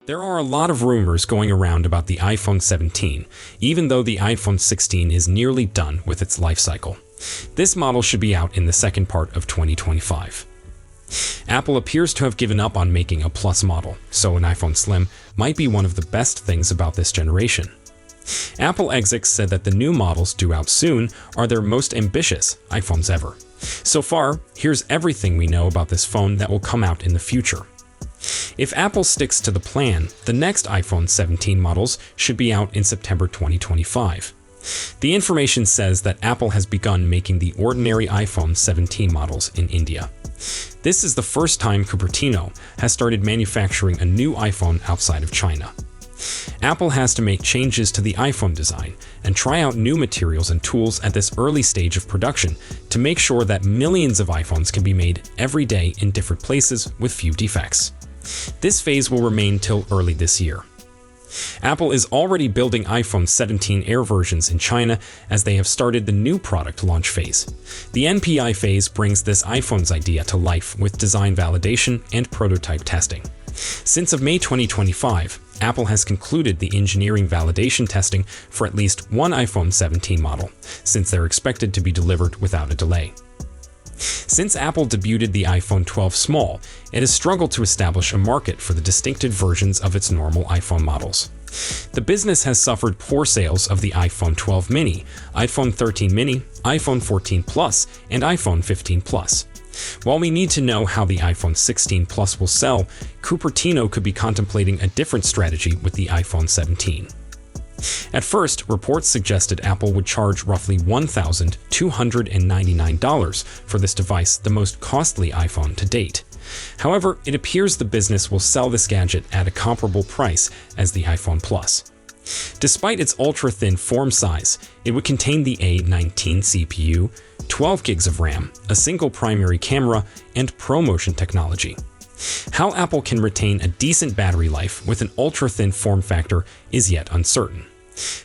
There are a lot of rumors going around about the iPhone 17, even though the iPhone 16 is nearly done with its life cycle. This model should be out in the second part of 2025. Apple appears to have given up on making a Plus model, so an iPhone Slim might be one of the best things about this generation. Apple execs said that the new models due out soon are their most ambitious iPhones ever. So far, here's everything we know about this phone that will come out in the future. If Apple sticks to the plan, the next iPhone 17 models should be out in September 2025. The information says that Apple has begun making the ordinary iPhone 17 models in India. This is the first time Cupertino has started manufacturing a new iPhone outside of China. Apple has to make changes to the iPhone design and try out new materials and tools at this early stage of production to make sure that millions of iPhones can be made every day in different places with few defects. This phase will remain till early this year. Apple is already building iPhone 17 Air versions in China as they have started the new product launch phase. The NPI phase brings this iPhone's idea to life with design validation and prototype testing. Since of May 2025, Apple has concluded the engineering validation testing for at least one iPhone 17 model, since they're expected to be delivered without a delay. Since Apple debuted the iPhone 12 Small, it has struggled to establish a market for the distinctive versions of its normal iPhone models. The business has suffered poor sales of the iPhone 12 mini, iPhone 13 mini, iPhone 14 Plus, and iPhone 15 Plus. While we need to know how the iPhone 16 Plus will sell, Cupertino could be contemplating a different strategy with the iPhone 17. At first, reports suggested Apple would charge roughly $1,299 for this device, the most costly iPhone to date. However, it appears the business will sell this gadget at a comparable price as the iPhone Plus. Despite its ultra-thin form size, it would contain the A19 CPU, 12 gigs of RAM, a single primary camera, and ProMotion technology. How Apple can retain a decent battery life with an ultra-thin form factor is yet uncertain.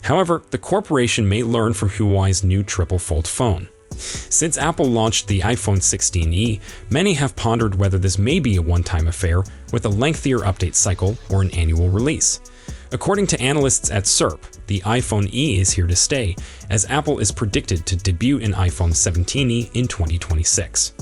However, the corporation may learn from Huawei's new triple-fold phone. Since Apple launched the iPhone 16e, many have pondered whether this may be a one-time affair with a lengthier update cycle or an annual release. According to analysts at SERP, the iPhone E is here to stay, as Apple is predicted to debut an iPhone 17e in 2026.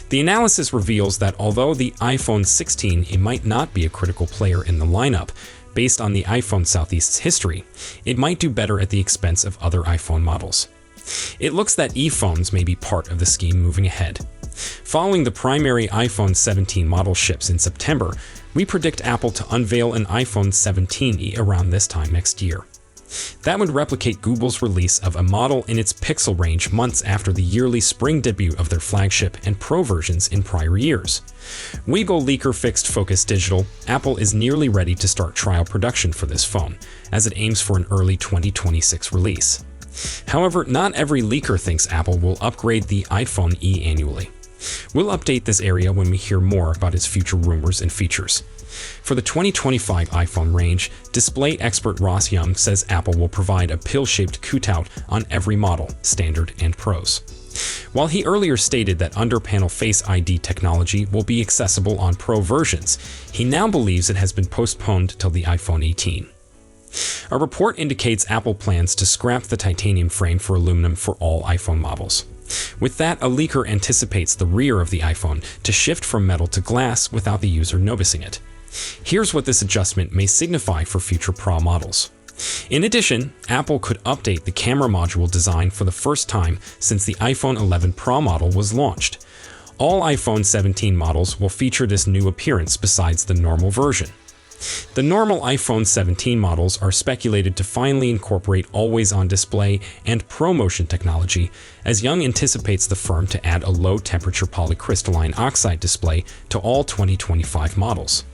The analysis reveals that although the iPhone 16e might not be a critical player in the lineup, based on the iPhone Southeast's history, it might do better at the expense of other iPhone models. It looks that e-phones may be part of the scheme moving ahead. Following the primary iPhone 17 model ships in September, we predict Apple to unveil an iPhone 17e around this time next year. That would replicate Google's release of a model in its Pixel range months after the yearly spring debut of their flagship and Pro versions in prior years. Weagle leaker Fixed Focus Digital, Apple is nearly ready to start trial production for this phone, as it aims for an early 2026 release. However, not every leaker thinks Apple will upgrade the iPhone E annually. We'll update this area when we hear more about its future rumors and features. For the 2025 iPhone range, display expert Ross Young says Apple will provide a pill-shaped cutout on every model, Standard and Pros. While he earlier stated that under-panel Face ID technology will be accessible on Pro versions, he now believes it has been postponed till the iPhone 18. A report indicates Apple plans to scrap the titanium frame for aluminum for all iPhone models. With that, a leaker anticipates the rear of the iPhone to shift from metal to glass without the user noticing it. Here's what this adjustment may signify for future Pro models. In addition, Apple could update the camera module design for the first time since the iPhone 11 Pro model was launched. All iPhone 17 models will feature this new appearance besides the normal version. The normal iPhone 17 models are speculated to finally incorporate always-on display and ProMotion technology, as Young anticipates the firm to add a low-temperature polycrystalline oxide display to all 2025 models.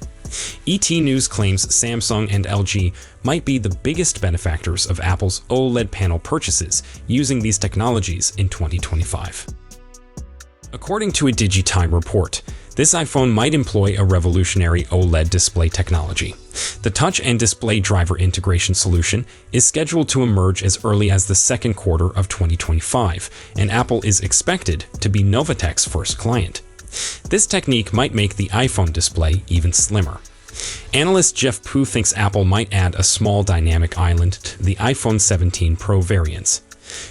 ET News claims Samsung and LG might be the biggest benefactors of Apple's OLED panel purchases using these technologies in 2025. According to a Digitime report, this iPhone might employ a revolutionary OLED display technology. The touch and display driver integration solution is scheduled to emerge as early as the second quarter of 2025, and Apple is expected to be Novatech's first client. This technique might make the iPhone display even slimmer. Analyst Jeff Pu thinks Apple might add a small dynamic island to the iPhone 17 Pro variants.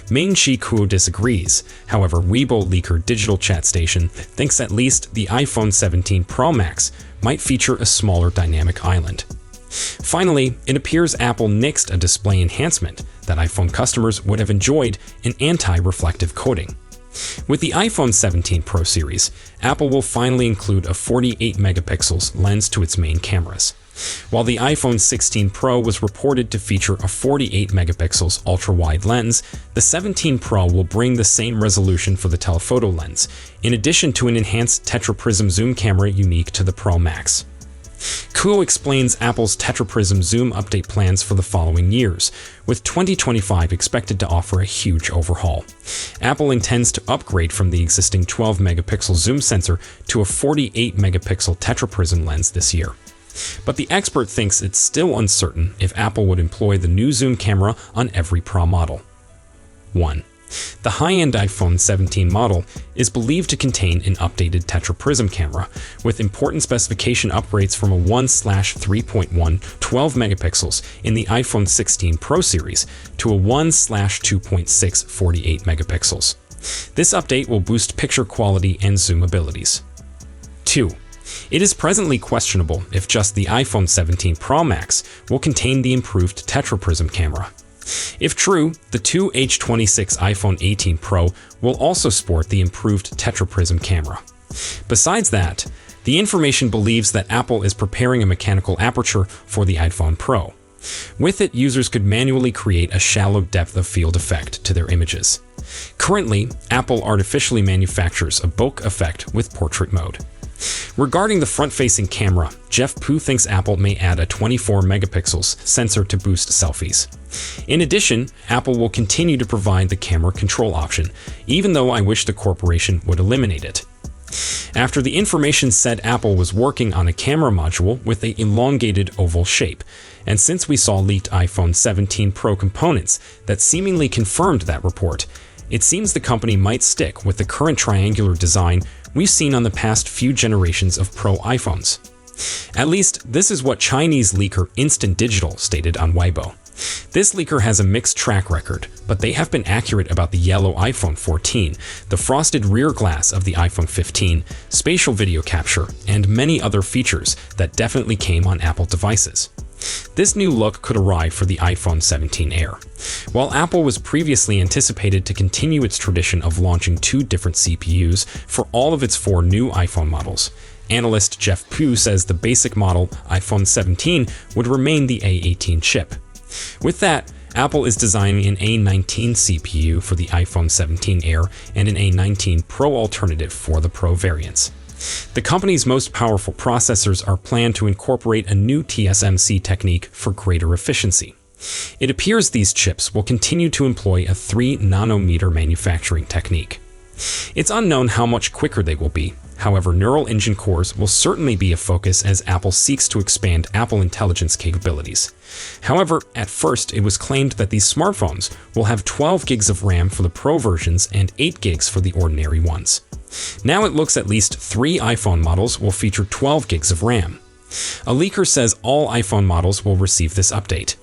Ming-Chi Kuo disagrees. However, Weibo leaker Digital Chat Station thinks at least the iPhone 17 Pro Max might feature a smaller dynamic island. Finally, it appears Apple nixed a display enhancement that iPhone customers would have enjoyed in anti-reflective coating. With the iPhone 17 Pro series, Apple will finally include a 48 megapixels lens to its main cameras. While the iPhone 16 Pro was reported to feature a 48 megapixels ultra-wide lens, the 17 Pro will bring the same resolution for the telephoto lens, in addition to an enhanced tetraprism zoom camera unique to the Pro Max. Kuo explains Apple's tetraprism zoom update plans for the following years, with 2025 expected to offer a huge overhaul. Apple intends to upgrade from the existing 12 megapixel zoom sensor to a 48 megapixel tetraprism lens this year. But the expert thinks it's still uncertain if Apple would employ the new zoom camera on every Pro model. 1. The high-end iPhone 17 model is believed to contain an updated tetraprism camera, with important specification upgrades from a 1/3.1 12 megapixels in the iPhone 16 Pro series to a 1/2.6 48 megapixels. This update will boost picture quality and zoom abilities. 2. It is presently questionable if just the iPhone 17 Pro Max will contain the improved tetraprism camera. If true, the 2H26 iPhone 18 Pro will also sport the improved tetraprism camera. Besides that, the information believes that Apple is preparing a mechanical aperture for the iPhone Pro. With it, users could manually create a shallow depth of field effect to their images. Currently, Apple artificially manufactures a bokeh effect with portrait mode. Regarding the front-facing camera, Jeff Pu thinks Apple may add a 24 megapixels sensor to boost selfies. In addition, Apple will continue to provide the camera control option, even though I wish the corporation would eliminate it. After the information said Apple was working on a camera module with an elongated oval shape, and since we saw leaked iPhone 17 Pro components that seemingly confirmed that report, it seems the company might stick with the current triangular design we've seen on the past few generations of Pro iPhones. At least, this is what Chinese leaker Instant Digital stated on Weibo. This leaker has a mixed track record, but they have been accurate about the yellow iPhone 14, the frosted rear glass of the iPhone 15, spatial video capture, and many other features that definitely came on Apple devices. This new look could arrive for the iPhone 17 Air. While Apple was previously anticipated to continue its tradition of launching 2 different CPUs for all of its 4 new iPhone models, analyst Jeff Pu says the basic model iPhone 17 would remain the A18 chip. With that, Apple is designing an A19 CPU for the iPhone 17 Air and an A19 Pro alternative for the Pro variants. The company's most powerful processors are planned to incorporate a new TSMC technique for greater efficiency. It appears these chips will continue to employ a 3 nanometer manufacturing technique. It's unknown how much quicker they will be. However, neural engine cores will certainly be a focus as Apple seeks to expand Apple Intelligence capabilities. However, at first it was claimed that these smartphones will have 12 gigs of RAM for the Pro versions and 8 gigs for the ordinary ones. Now it looks at least 3 iPhone models will feature 12 gigs of RAM. A leaker says all iPhone models will receive this update.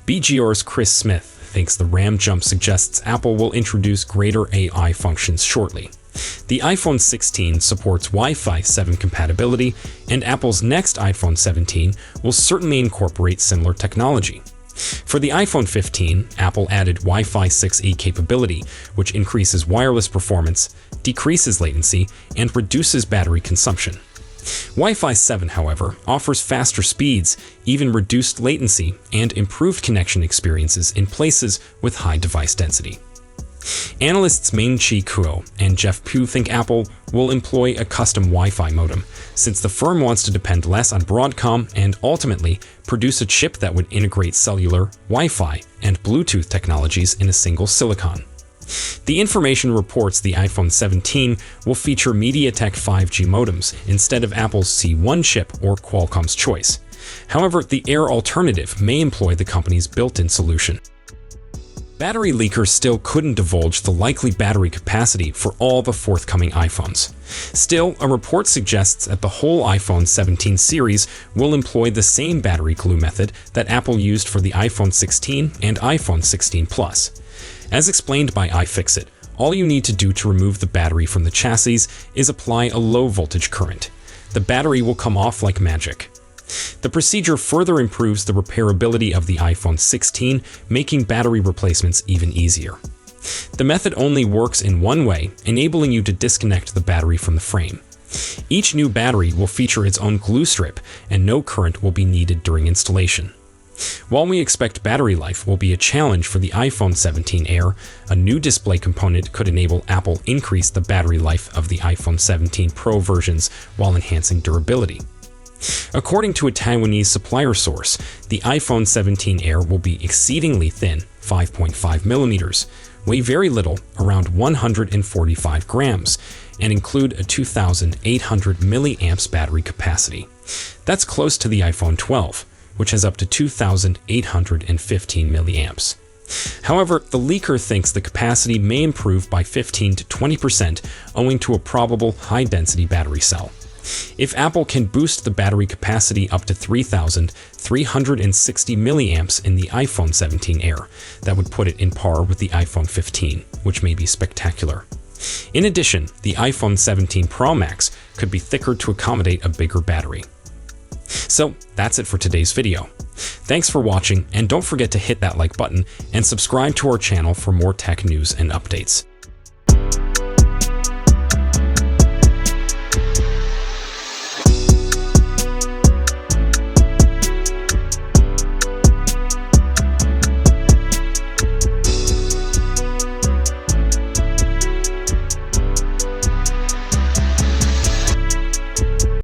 BGR's Chris Smith thinks the RAM jump suggests Apple will introduce greater AI functions shortly. The iPhone 16 supports Wi-Fi 7 compatibility, and Apple's next iPhone 17 will certainly incorporate similar technology. For the iPhone 15, Apple added Wi-Fi 6E capability, which increases wireless performance, decreases latency, and reduces battery consumption. Wi-Fi 7, however, offers faster speeds, even reduced latency, and improved connection experiences in places with high device density. Analysts Ming-Chi Kuo and Jeff Pu think Apple will employ a custom Wi-Fi modem, since the firm wants to depend less on Broadcom and ultimately produce a chip that would integrate cellular, Wi-Fi, and Bluetooth technologies in a single silicon. The information reports the iPhone 17 will feature MediaTek 5G modems instead of Apple's C1 chip or Qualcomm's choice. However, the Air alternative may employ the company's built-in solution. Battery leakers still couldn't divulge the likely battery capacity for all the forthcoming iPhones. Still, a report suggests that the whole iPhone 17 series will employ the same battery glue method that Apple used for the iPhone 16 and iPhone 16 Plus. As explained by iFixit, all you need to do to remove the battery from the chassis is apply a low-voltage current. The battery will come off like magic. The procedure further improves the repairability of the iPhone 16, making battery replacements even easier. The method only works in one way, enabling you to disconnect the battery from the frame. Each new battery will feature its own glue strip, and no current will be needed during installation. While we expect battery life will be a challenge for the iPhone 17 Air, a new display component could enable Apple increase the battery life of the iPhone 17 Pro versions while enhancing durability. According to a Taiwanese supplier source, the iPhone 17 Air will be exceedingly thin, 5.5 millimeters, weigh very little, around 145 grams, and include a 2,800 milliamps battery capacity. That's close to the iPhone 12, which has up to 2,815 milliamps. However, the leaker thinks the capacity may improve by 15 to 20% owing to a probable high-density battery cell. If Apple can boost the battery capacity up to 3,360 milliamps in the iPhone 17 Air, that would put it in par with the iPhone 15, which may be spectacular. In addition, the iPhone 17 Pro Max could be thicker to accommodate a bigger battery. So that's it for today's video. Thanks for watching, and don't forget to hit that like button and subscribe to our channel for more tech news and updates.